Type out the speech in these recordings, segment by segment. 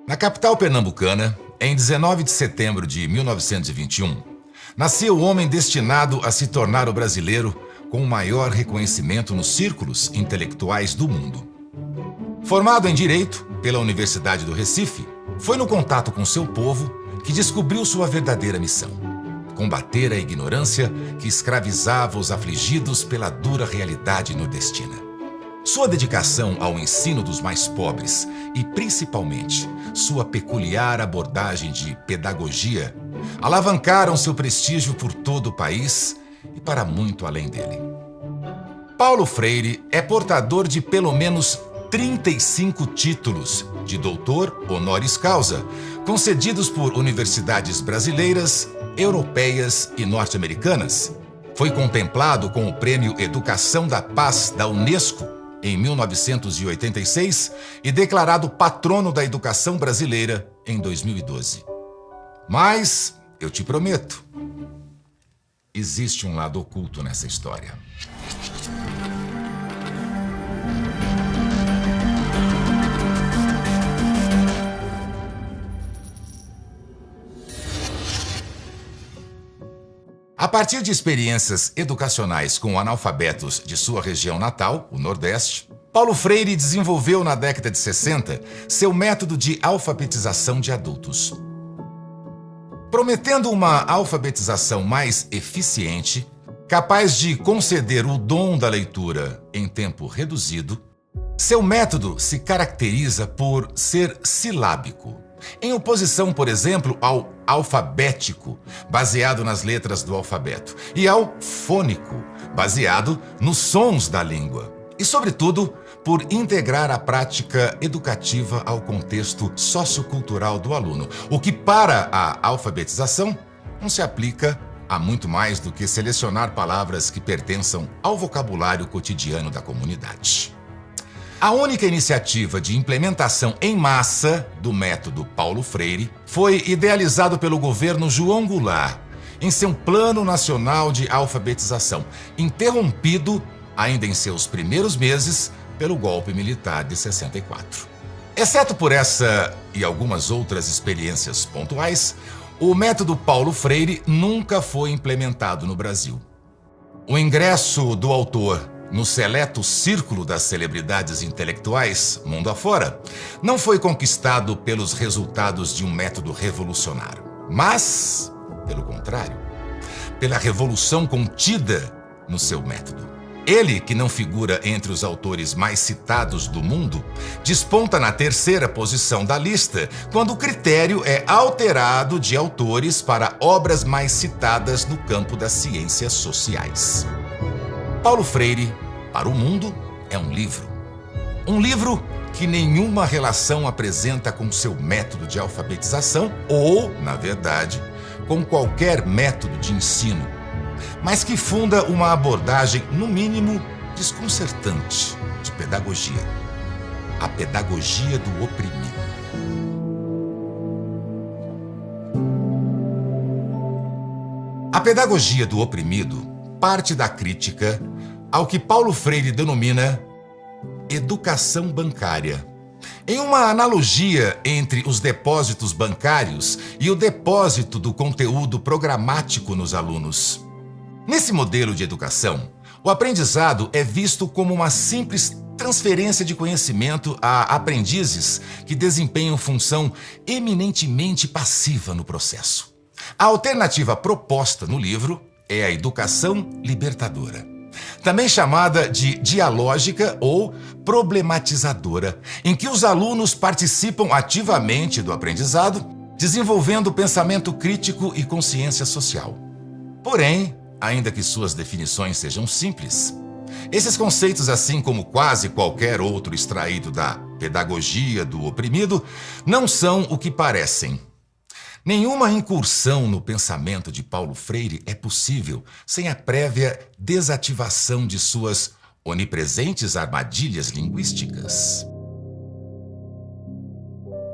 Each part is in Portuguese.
Na capital pernambucana, em 19 de setembro de 1921, nasceu o homem destinado a se tornar o brasileiro com o maior reconhecimento nos círculos intelectuais do mundo. Formado em Direito pela Universidade do Recife, foi no contato com seu povo que descobriu sua verdadeira missão: combater a ignorância que escravizava os afligidos pela dura realidade nordestina. Sua dedicação ao ensino dos mais pobres e, principalmente, sua peculiar abordagem de pedagogia alavancaram seu prestígio por todo o país e para muito além dele. Paulo Freire é portador de pelo menos 35 títulos de doutor honoris causa, concedidos por universidades brasileiras, europeias e norte-americanas. Foi contemplado com o Prêmio Educação da Paz da Unesco em 1986 e declarado patrono da educação brasileira em 2012. Mas, eu te prometo, existe um lado oculto nessa história. A partir de experiências educacionais com analfabetos de sua região natal, o Nordeste, Paulo Freire desenvolveu na década de 60 seu método de alfabetização de adultos. Prometendo uma alfabetização mais eficiente, capaz de conceder o dom da leitura em tempo reduzido, seu método se caracteriza por ser silábico, em oposição, por exemplo, ao alfabético, baseado nas letras do alfabeto, e ao fônico, baseado nos sons da língua. E, sobretudo, por integrar a prática educativa ao contexto sociocultural do aluno, o que, para a alfabetização, não se aplica a muito mais do que selecionar palavras que pertençam ao vocabulário cotidiano da comunidade. A única iniciativa de implementação em massa do método Paulo Freire foi idealizado pelo governo João Goulart em seu Plano Nacional de Alfabetização, interrompido ainda em seus primeiros meses pelo golpe militar de 64. Exceto por essa e algumas outras experiências pontuais, o método Paulo Freire nunca foi implementado no Brasil. O ingresso do autor no seleto círculo das celebridades intelectuais, mundo afora, não foi conquistado pelos resultados de um método revolucionário, mas, pelo contrário, pela revolução contida no seu método. Ele, que não figura entre os autores mais citados do mundo, desponta na terceira posição da lista quando o critério é alterado de autores para obras mais citadas no campo das ciências sociais. Paulo Freire, para o mundo, é um livro. Um livro que nenhuma relação apresenta com seu método de alfabetização ou, na verdade, com qualquer método de ensino, mas que funda uma abordagem, no mínimo, desconcertante de pedagogia. A pedagogia do oprimido. A pedagogia do oprimido parte da crítica ao que Paulo Freire denomina educação bancária, em uma analogia entre os depósitos bancários e o depósito do conteúdo programático nos alunos. Nesse modelo de educação, o aprendizado é visto como uma simples transferência de conhecimento a aprendizes que desempenham função eminentemente passiva no processo. A alternativa proposta no livro é a educação libertadora, também chamada de dialógica ou problematizadora, em que os alunos participam ativamente do aprendizado, desenvolvendo pensamento crítico e consciência social. Porém, ainda que suas definições sejam simples, esses conceitos, assim como quase qualquer outro extraído da pedagogia do oprimido, não são o que parecem. Nenhuma incursão no pensamento de Paulo Freire é possível sem a prévia desativação de suas onipresentes armadilhas linguísticas.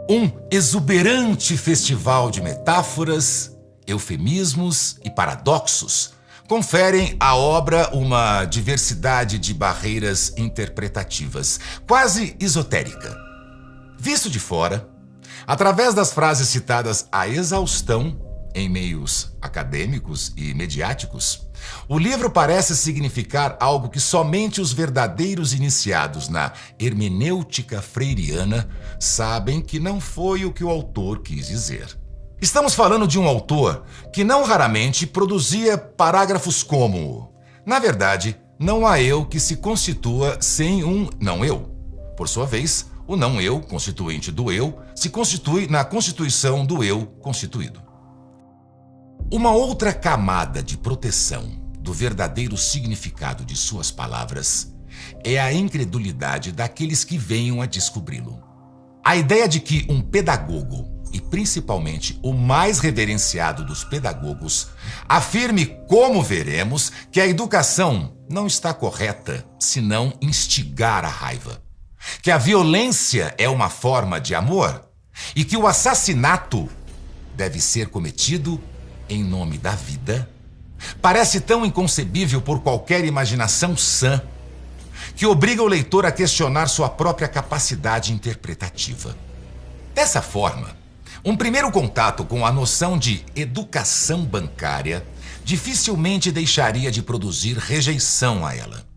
Um exuberante festival de metáforas, eufemismos e paradoxos conferem à obra uma diversidade de barreiras interpretativas, quase esotérica. Visto de fora, Através das frases citadas à exaustão em meios acadêmicos e mediáticos, o livro parece significar algo que somente os verdadeiros iniciados na hermenêutica freiriana sabem que não foi o que o autor quis dizer. Estamos falando de um autor que não raramente produzia parágrafos como: na verdade, não há eu que se constitua sem um não-eu. Por sua vez, o não-eu, constituinte do eu, se constitui na constituição do eu constituído. Uma outra camada de proteção do verdadeiro significado de suas palavras é a incredulidade daqueles que venham a descobri-lo. A ideia de que um pedagogo, e principalmente o mais reverenciado dos pedagogos, afirme, como veremos, que a educação não está correta senão instigar a raiva, que a violência é uma forma de amor e que o assassinato deve ser cometido em nome da vida, parece tão inconcebível por qualquer imaginação sã que obriga o leitor a questionar sua própria capacidade interpretativa. Dessa forma, um primeiro contato com a noção de educação bancária dificilmente deixaria de produzir rejeição a ela.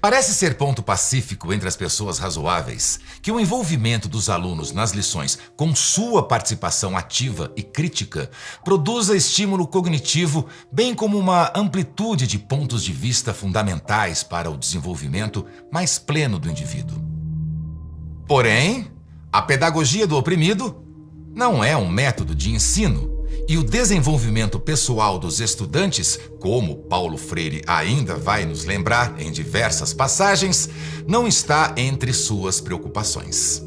Parece ser ponto pacífico entre as pessoas razoáveis que o envolvimento dos alunos nas lições com sua participação ativa e crítica produza estímulo cognitivo, bem como uma amplitude de pontos de vista fundamentais para o desenvolvimento mais pleno do indivíduo. Porém, a pedagogia do oprimido não é um método de ensino, e o desenvolvimento pessoal dos estudantes, como Paulo Freire ainda vai nos lembrar em diversas passagens, não está entre suas preocupações.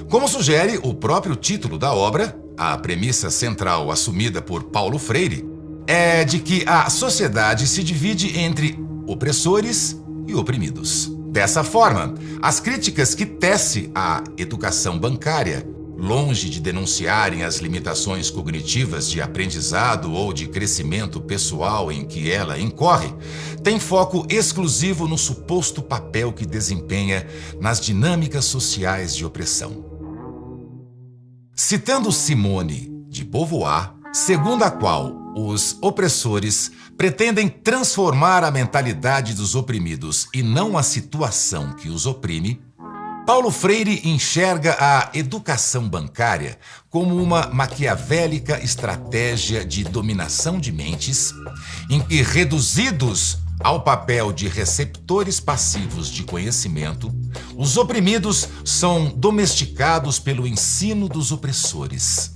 Como sugere o próprio título da obra, a premissa central assumida por Paulo Freire é de que a sociedade se divide entre opressores e oprimidos. Dessa forma, as críticas que tece à educação bancária, longe de denunciarem as limitações cognitivas de aprendizado ou de crescimento pessoal em que ela incorre, tem foco exclusivo no suposto papel que desempenha nas dinâmicas sociais de opressão. Citando Simone de Beauvoir, segundo a qual os opressores pretendem transformar a mentalidade dos oprimidos e não a situação que os oprime, Paulo Freire enxerga a educação bancária como uma maquiavélica estratégia de dominação de mentes, em que, reduzidos ao papel de receptores passivos de conhecimento, os oprimidos são domesticados pelo ensino dos opressores.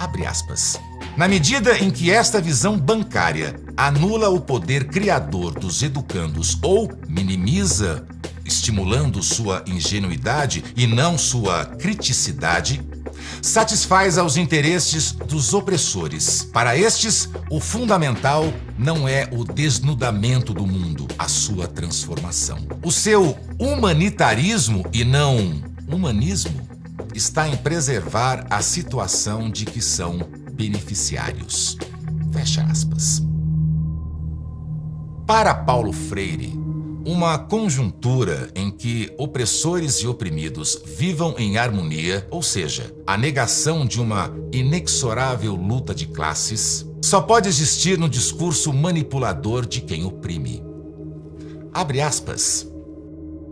Abre aspas. Na medida em que esta visão bancária anula o poder criador dos educandos ou minimiza, estimulando sua ingenuidade e não sua criticidade, satisfaz aos interesses dos opressores. Para estes, o fundamental não é o desnudamento do mundo, a sua transformação. O seu humanitarismo e não humanismo está em preservar a situação de que são beneficiários. Fecha aspas. Para Paulo Freire, uma conjuntura em que opressores e oprimidos vivam em harmonia, ou seja, a negação de uma inexorável luta de classes, só pode existir no discurso manipulador de quem oprime. Abre aspas.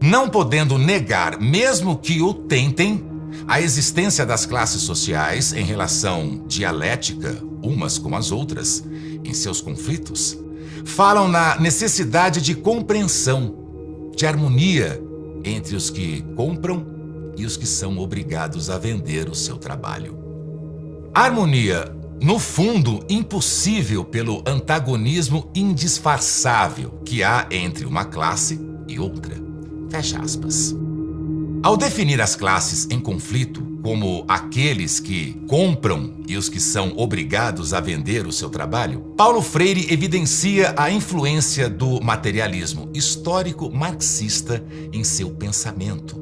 Não podendo negar, mesmo que o tentem, a existência das classes sociais em relação dialética umas com as outras, em seus conflitos, falam na necessidade de compreensão, de harmonia entre os que compram e os que são obrigados a vender o seu trabalho. Harmonia, no fundo, impossível pelo antagonismo indisfarçável que há entre uma classe e outra. Fecha aspas. Ao definir as classes em conflito como aqueles que compram e os que são obrigados a vender o seu trabalho, Paulo Freire evidencia a influência do materialismo histórico marxista em seu pensamento,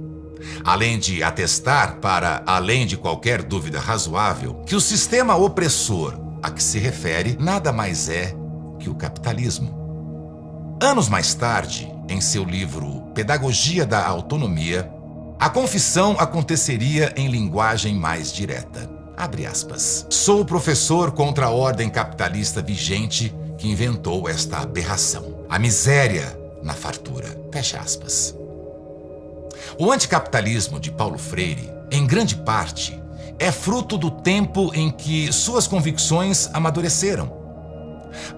além de atestar, para além de qualquer dúvida razoável, que o sistema opressor a que se refere nada mais é que o capitalismo. Anos mais tarde, em seu livro Pedagogia da Autonomia, A confissão aconteceria em linguagem mais direta. Abre aspas. Sou professor contra a ordem capitalista vigente que inventou esta aberração. A miséria na fartura. Fecha aspas. O anticapitalismo de Paulo Freire, em grande parte, é fruto do tempo em que suas convicções amadureceram.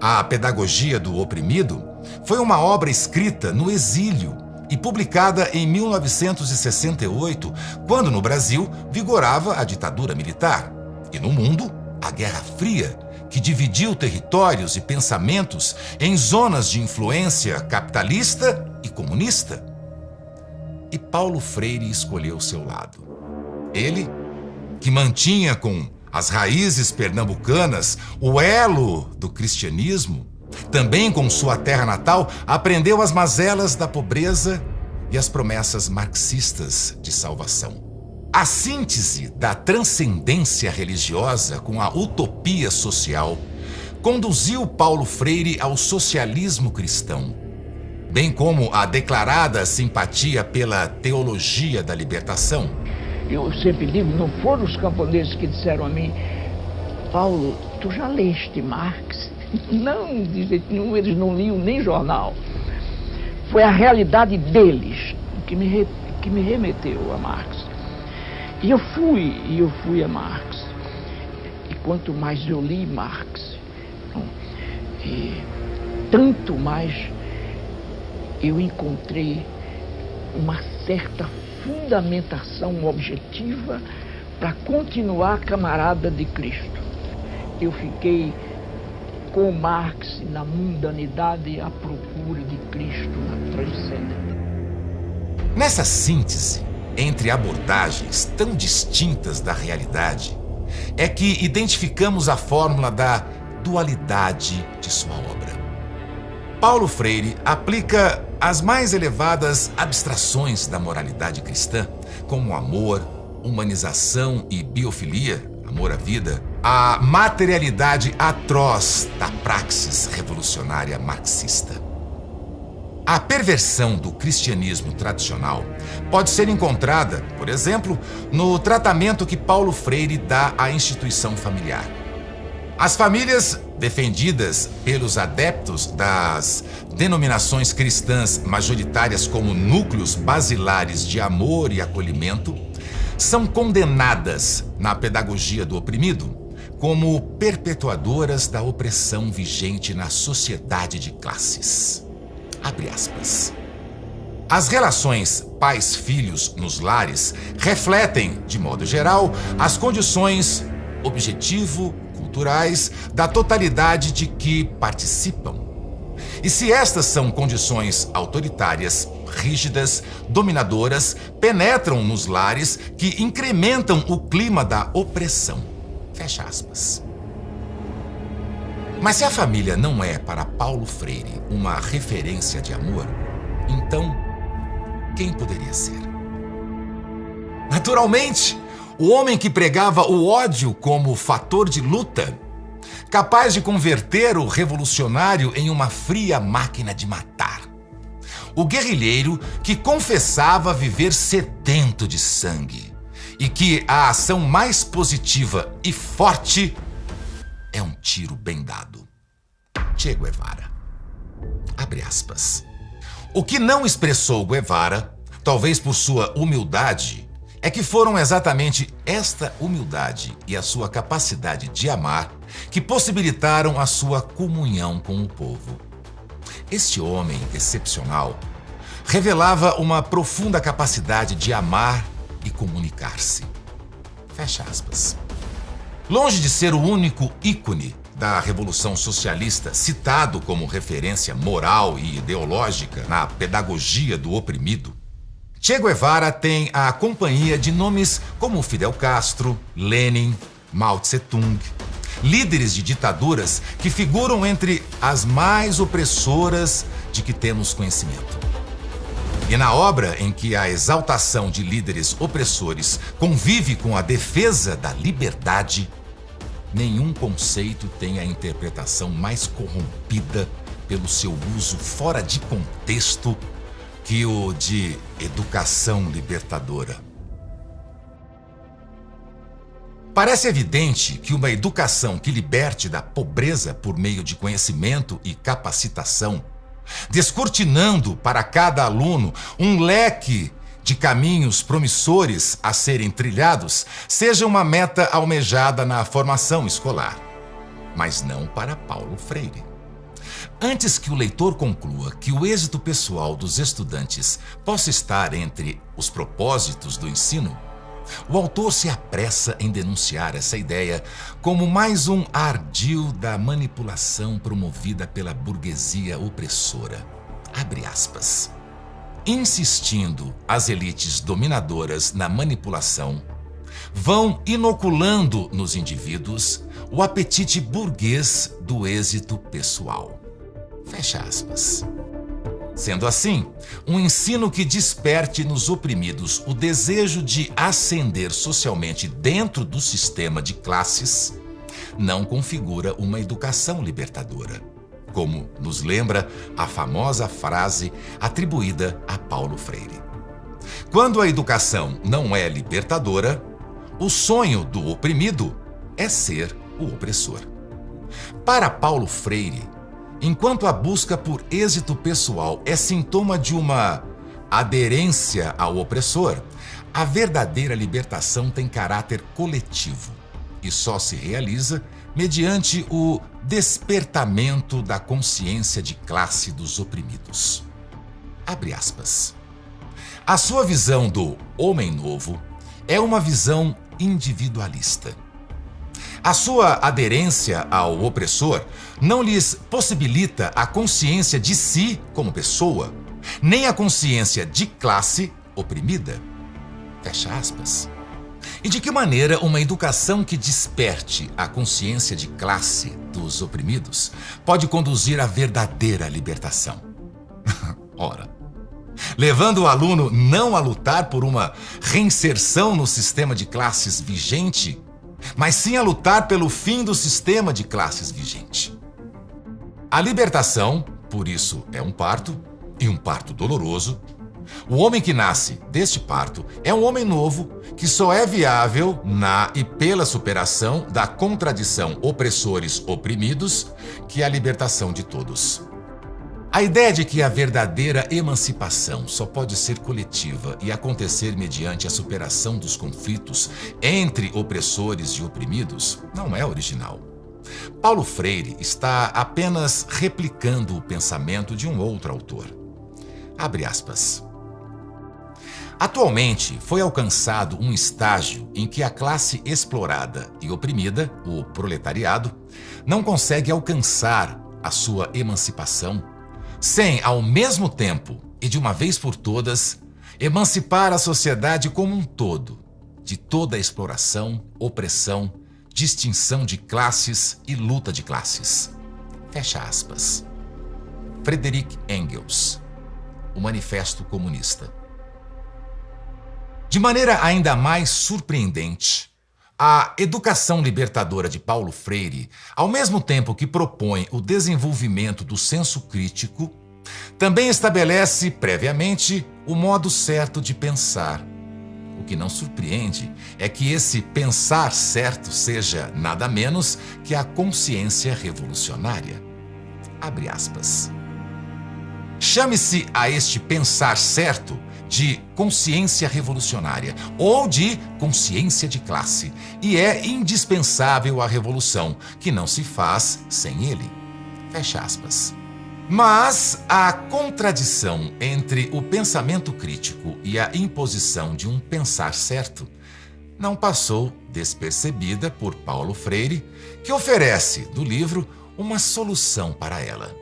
A Pedagogia do Oprimido foi uma obra escrita no exílio e publicada em 1968, quando no Brasil vigorava a ditadura militar e no mundo a Guerra Fria, que dividiu territórios e pensamentos em zonas de influência capitalista e comunista. E Paulo Freire escolheu seu lado. Ele, que mantinha com as raízes pernambucanas o elo do cristianismo, também com sua terra natal, aprendeu as mazelas da pobreza e as promessas marxistas de salvação. A síntese da transcendência religiosa com a utopia social conduziu Paulo Freire ao socialismo cristão, bem como a declarada simpatia pela teologia da libertação. Eu sempre digo, não foram os camponeses que disseram a mim: Paulo, tu já leste Marx? Não, de jeito nenhum, eles não liam nem jornal. Foi a realidade deles que me remeteu a Marx. E eu fui a Marx. E quanto mais eu li Marx, tanto mais eu encontrei uma certa fundamentação objetiva para continuar camarada de Cristo. Eu fiquei com Marx na mundanidade à procura de Cristo na transcendência. Nessa síntese entre abordagens tão distintas da realidade, é que identificamos a fórmula da dualidade de sua obra. Paulo Freire aplica as mais elevadas abstrações da moralidade cristã, como amor, humanização e biofilia, amor à vida, à materialidade atroz da praxis revolucionária marxista. A perversão do cristianismo tradicional pode ser encontrada, por exemplo, no tratamento que Paulo Freire dá à instituição familiar. As famílias defendidas pelos adeptos das denominações cristãs majoritárias como núcleos basilares de amor e acolhimento são condenadas na pedagogia do oprimido como perpetuadoras da opressão vigente na sociedade de classes. Abre aspas. As relações pais-filhos nos lares refletem, de modo geral, as condições objetivo-culturais da totalidade de que participam. E se estas são condições autoritárias, rígidas, dominadoras, penetram nos lares que incrementam o clima da opressão. Fecha aspas. Mas se a família não é para Paulo Freire uma referência de amor, então quem poderia ser? Naturalmente, o homem que pregava o ódio como fator de luta, capaz de converter o revolucionário em uma fria máquina de matar. O guerrilheiro que confessava viver sedento de sangue e que a ação mais positiva e forte é um tiro bem dado. Che Guevara. Abre aspas. O que não expressou Guevara, talvez por sua humildade, é que foram exatamente esta humildade e a sua capacidade de amar que possibilitaram a sua comunhão com o povo. Este homem excepcional revelava uma profunda capacidade de amar e comunicar-se. Fecha aspas. Longe de ser o único ícone da Revolução Socialista citado como referência moral e ideológica na pedagogia do oprimido, Che Guevara tem a companhia de nomes como Fidel Castro, Lenin, Mao Tse-tung, líderes de ditaduras que figuram entre as mais opressoras de que temos conhecimento. E na obra em que a exaltação de líderes opressores convive com a defesa da liberdade, nenhum conceito tem a interpretação mais corrompida pelo seu uso fora de contexto que o de educação libertadora. Parece evidente que uma educação que liberte da pobreza por meio de conhecimento e capacitação, descortinando para cada aluno um leque de caminhos promissores a serem trilhados, seja uma meta almejada na formação escolar. Mas não para Paulo Freire. Antes que o leitor conclua que o êxito pessoal dos estudantes possa estar entre os propósitos do ensino, o autor se apressa em denunciar essa ideia como mais um ardil da manipulação promovida pela burguesia opressora. Abre aspas. Insistindo as elites dominadoras na manipulação, vão inoculando nos indivíduos o apetite burguês do êxito pessoal. Fecha aspas. Sendo assim, um ensino que desperte nos oprimidos o desejo de ascender socialmente dentro do sistema de classes não configura uma educação libertadora, como nos lembra a famosa frase atribuída a Paulo Freire. Quando a educação não é libertadora, o sonho do oprimido é ser o opressor. Para Paulo Freire, enquanto a busca por êxito pessoal é sintoma de uma aderência ao opressor, a verdadeira libertação tem caráter coletivo e só se realiza mediante o despertamento da consciência de classe dos oprimidos. Abre aspas. A sua visão do homem novo é uma visão individualista. A sua aderência ao opressor não lhes possibilita a consciência de si como pessoa, nem a consciência de classe oprimida. Fecha aspas. E de que maneira uma educação que desperte a consciência de classe dos oprimidos pode conduzir à verdadeira libertação? Ora, levando o aluno não a lutar por uma reinserção no sistema de classes vigente, mas sim a lutar pelo fim do sistema de classes vigente. A libertação, por isso, é um parto, e um parto doloroso. O homem que nasce deste parto é um homem novo que só é viável na e pela superação da contradição opressores-oprimidos, que é a libertação de todos. A ideia de que a verdadeira emancipação só pode ser coletiva e acontecer mediante a superação dos conflitos entre opressores e oprimidos não é original. Paulo Freire está apenas replicando o pensamento de um outro autor. Abre aspas. Atualmente, foi alcançado um estágio em que a classe explorada e oprimida, o proletariado, não consegue alcançar a sua emancipação sem, ao mesmo tempo e de uma vez por todas, emancipar a sociedade como um todo, de toda a exploração, opressão, distinção de classes e luta de classes. Fecha aspas. Friedrich Engels, O Manifesto Comunista. De maneira ainda mais surpreendente, a educação libertadora de Paulo Freire, ao mesmo tempo que propõe o desenvolvimento do senso crítico, também estabelece previamente o modo certo de pensar. O que não surpreende é que esse pensar certo seja nada menos que a consciência revolucionária. Abre aspas. Chame-se a este pensar certo de consciência revolucionária ou de consciência de classe, e é indispensável a revolução, que não se faz sem ele. Fecha aspas. Mas a contradição entre o pensamento crítico e a imposição de um pensar certo não passou despercebida por Paulo Freire, que oferece, do livro, uma solução para ela.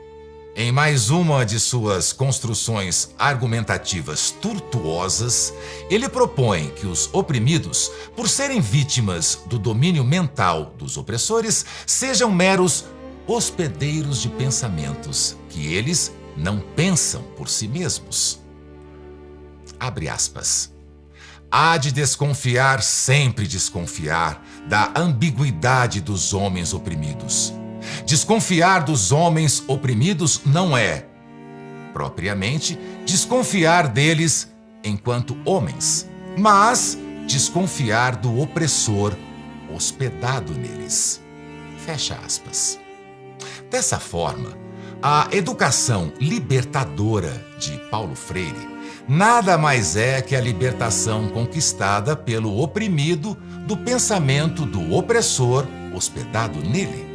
Em mais uma de suas construções argumentativas tortuosas, ele propõe que os oprimidos, por serem vítimas do domínio mental dos opressores, sejam meros hospedeiros de pensamentos que eles não pensam por si mesmos. Abre aspas. Há de desconfiar, sempre desconfiar, da ambiguidade dos homens oprimidos. Desconfiar dos homens oprimidos não é propriamente, desconfiar deles enquanto homens, mas desconfiar do opressor hospedado neles. Fecha aspas. Dessa forma, a educação libertadora de Paulo Freire nada mais é que a libertação conquistada pelo oprimido do pensamento do opressor hospedado nele.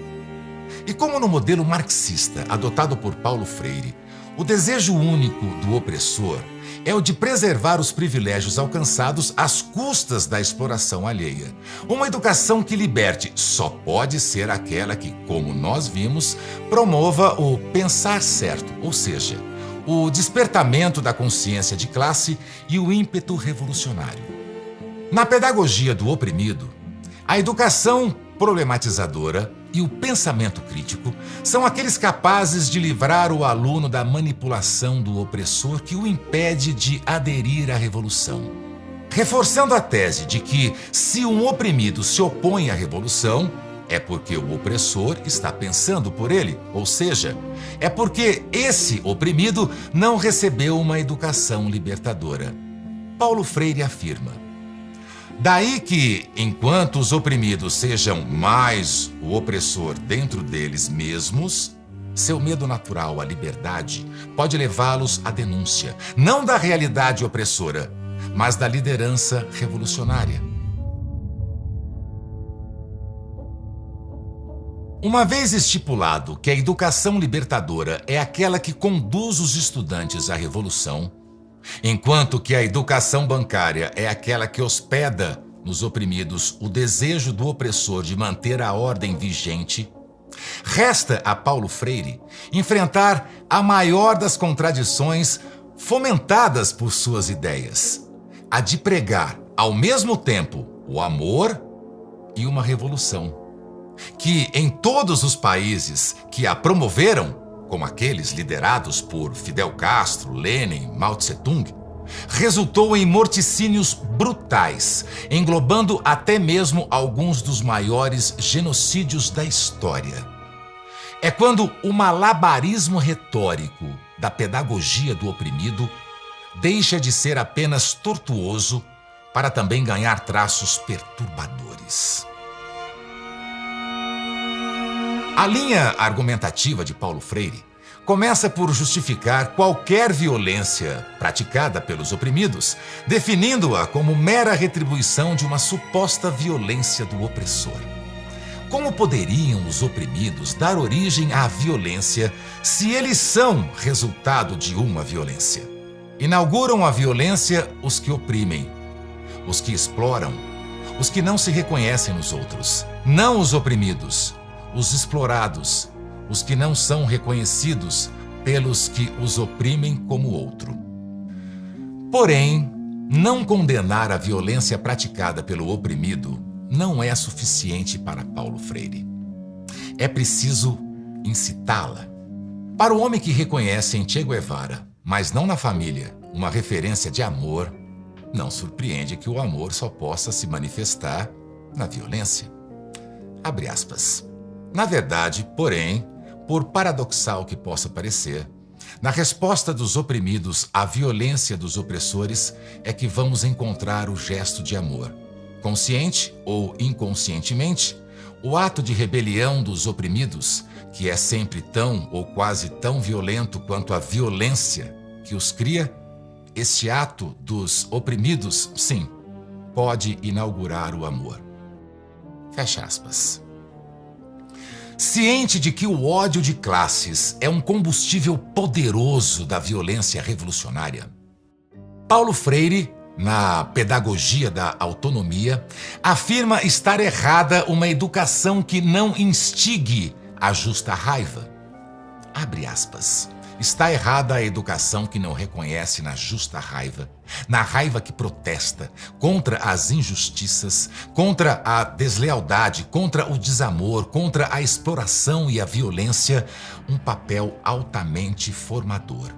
E como no modelo marxista adotado por Paulo Freire, o desejo único do opressor é o de preservar os privilégios alcançados às custas da exploração alheia. Uma educação que liberte só pode ser aquela que, como nós vimos, promova o pensar certo, ou seja, o despertamento da consciência de classe e o ímpeto revolucionário. Na pedagogia do oprimido, a educação problematizadora e o pensamento crítico são aqueles capazes de livrar o aluno da manipulação do opressor que o impede de aderir à revolução. Reforçando a tese de que, se um oprimido se opõe à revolução, é porque o opressor está pensando por ele, ou seja, é porque esse oprimido não recebeu uma educação libertadora. Paulo Freire afirma: daí que, enquanto os oprimidos sejam mais o opressor dentro deles mesmos, seu medo natural à liberdade pode levá-los à denúncia, não da realidade opressora, mas da liderança revolucionária. Uma vez estipulado que a educação libertadora é aquela que conduz os estudantes à revolução, enquanto que a educação bancária é aquela que hospeda nos oprimidos o desejo do opressor de manter a ordem vigente, resta a Paulo Freire enfrentar a maior das contradições fomentadas por suas ideias, a de pregar, ao mesmo tempo, o amor e uma revolução, que em todos os países que a promoveram, como aqueles liderados por Fidel Castro, Lenin, Mao Tse-tung, resultou em morticínios brutais, englobando até mesmo alguns dos maiores genocídios da história. É quando o malabarismo retórico da pedagogia do oprimido deixa de ser apenas tortuoso para também ganhar traços perturbadores. A linha argumentativa de Paulo Freire começa por justificar qualquer violência praticada pelos oprimidos, definindo-a como mera retribuição de uma suposta violência do opressor. Como poderiam os oprimidos dar origem à violência se eles são resultado de uma violência? Inauguram a violência os que oprimem, os que exploram, os que não se reconhecem nos outros, não os oprimidos, os explorados, os que não são reconhecidos pelos que os oprimem como outro. Porém, não condenar a violência praticada pelo oprimido não é suficiente para Paulo Freire. É preciso incitá-la. Para o homem que reconhece em Che Guevara, mas não na família, uma referência de amor, não surpreende que o amor só possa se manifestar na violência. Abre aspas. Na verdade, porém, por paradoxal que possa parecer, na resposta dos oprimidos à violência dos opressores é que vamos encontrar o gesto de amor. Consciente ou inconscientemente, o ato de rebelião dos oprimidos, que é sempre tão ou quase tão violento quanto a violência que os cria, este ato dos oprimidos, sim, pode inaugurar o amor. Fecha aspas. Ciente de que o ódio de classes é um combustível poderoso da violência revolucionária, Paulo Freire, na Pedagogia da Autonomia, afirma estar errada uma educação que não instigue a justa raiva. Abre aspas. Está errada a educação que não reconhece na justa raiva, na raiva que protesta contra as injustiças, contra a deslealdade, contra o desamor, contra a exploração e a violência, um papel altamente formador.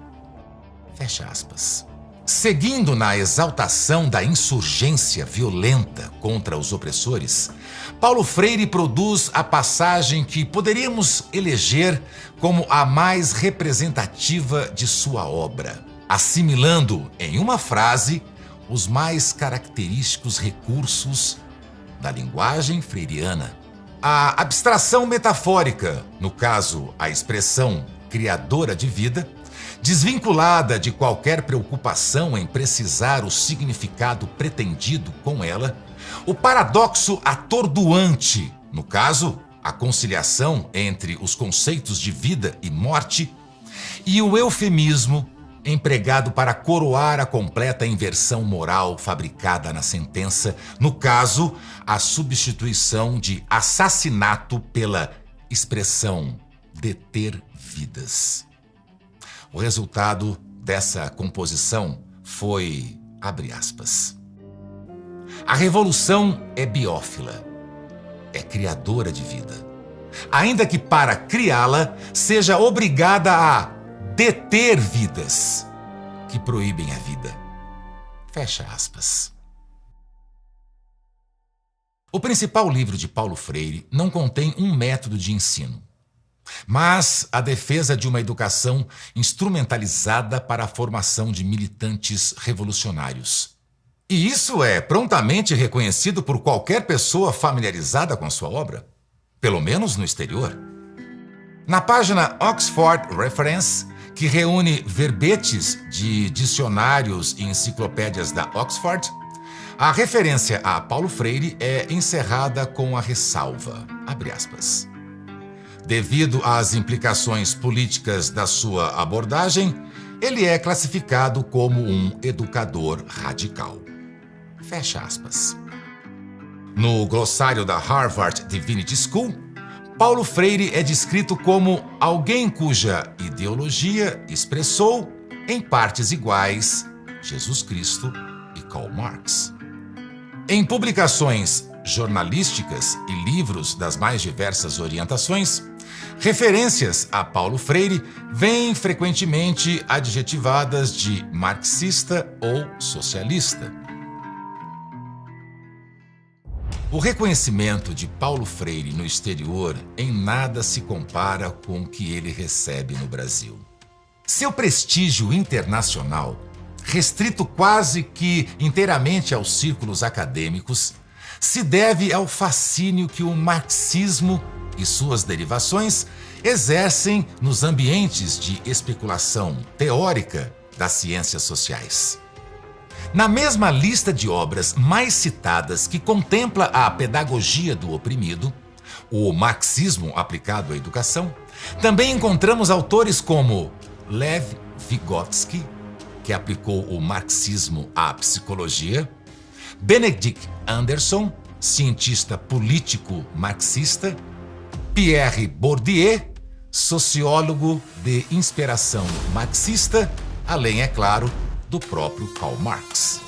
Fecha aspas. Seguindo na exaltação da insurgência violenta contra os opressores, Paulo Freire produz a passagem que poderíamos eleger como a mais representativa de sua obra, assimilando em uma frase os mais característicos recursos da linguagem freiriana. A abstração metafórica, no caso, a expressão criadora de vida, desvinculada de qualquer preocupação em precisar o significado pretendido com ela, o paradoxo atordoante, no caso, a conciliação entre os conceitos de vida e morte, e o eufemismo empregado para coroar a completa inversão moral fabricada na sentença, no caso, a substituição de assassinato pela expressão deter vidas. O resultado dessa composição foi, abre aspas, a revolução é biófila, é criadora de vida, ainda que para criá-la seja obrigada a deter vidas que proíbem a vida. Fecha aspas. O principal livro de Paulo Freire não contém um método de ensino, mas a defesa de uma educação instrumentalizada para a formação de militantes revolucionários. E isso é prontamente reconhecido por qualquer pessoa familiarizada com sua obra, pelo menos no exterior. Na página Oxford Reference, que reúne verbetes de dicionários e enciclopédias da Oxford, a referência a Paulo Freire é encerrada com a ressalva, abre aspas, devido às implicações políticas da sua abordagem, ele é classificado como um educador radical. Fecha aspas. No glossário da Harvard Divinity School, Paulo Freire é descrito como alguém cuja ideologia expressou, em partes iguais, Jesus Cristo e Karl Marx. Em publicações jornalísticas e livros das mais diversas orientações, referências a Paulo Freire vêm frequentemente adjetivadas de marxista ou socialista. O reconhecimento de Paulo Freire no exterior em nada se compara com o que ele recebe no Brasil. Seu prestígio internacional, restrito quase que inteiramente aos círculos acadêmicos, se deve ao fascínio que o marxismo e suas derivações exercem nos ambientes de especulação teórica das ciências sociais. Na mesma lista de obras mais citadas que contempla a pedagogia do oprimido, o marxismo aplicado à educação, também encontramos autores como Lev Vygotsky, que aplicou o marxismo à psicologia, Benedict Anderson, cientista político marxista, Pierre Bourdieu, sociólogo de inspiração marxista, além, é claro, do próprio Karl Marx.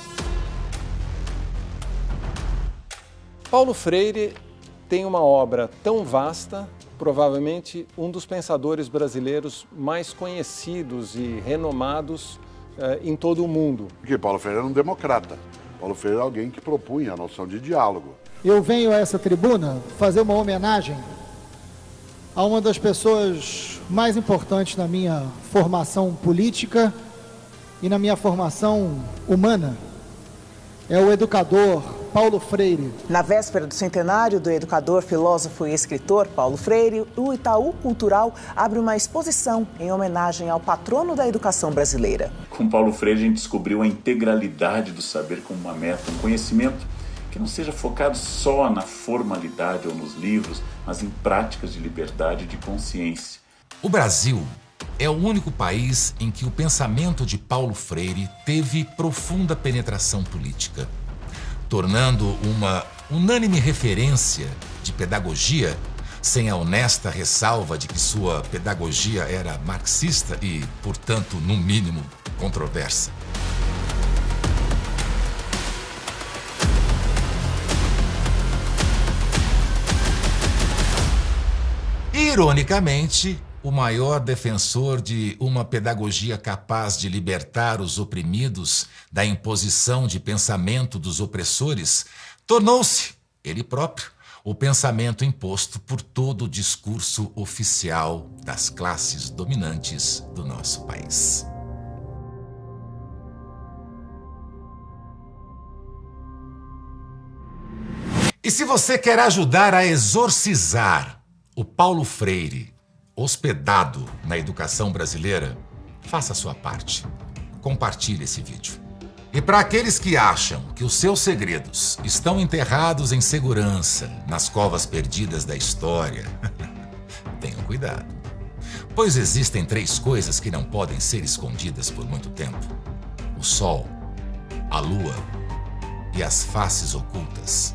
Paulo Freire tem uma obra tão vasta, provavelmente um dos pensadores brasileiros mais conhecidos e renomados em todo o mundo. Porque Paulo Freire era um democrata. Paulo Freire era alguém que propunha a noção de diálogo. Eu venho a essa tribuna fazer uma homenagem a uma das pessoas mais importantes na minha formação política e na minha formação humana. É o educador Paulo Freire. Na véspera do centenário do educador, filósofo e escritor Paulo Freire, o Itaú Cultural abre uma exposição em homenagem ao patrono da educação brasileira. Com Paulo Freire, a gente descobriu a integralidade do saber como uma meta, um conhecimento que não seja focado só na formalidade ou nos livros, mas em práticas de liberdade e de consciência. O Brasil é o único país em que o pensamento de Paulo Freire teve profunda penetração política, tornando uma unânime referência de pedagogia, sem a honesta ressalva de que sua pedagogia era marxista e, portanto, no mínimo, controversa. Ironicamente, o maior defensor de uma pedagogia capaz de libertar os oprimidos da imposição de pensamento dos opressores, tornou-se, ele próprio, o pensamento imposto por todo o discurso oficial das classes dominantes do nosso país. E se você quer ajudar a exorcizar o Paulo Freire, hospedado na educação brasileira, faça a sua parte. Compartilhe esse vídeo. E para aqueles que acham que os seus segredos estão enterrados em segurança nas covas perdidas da história, tenham cuidado. Pois existem 3 coisas que não podem ser escondidas por muito tempo: o sol, a lua e as faces ocultas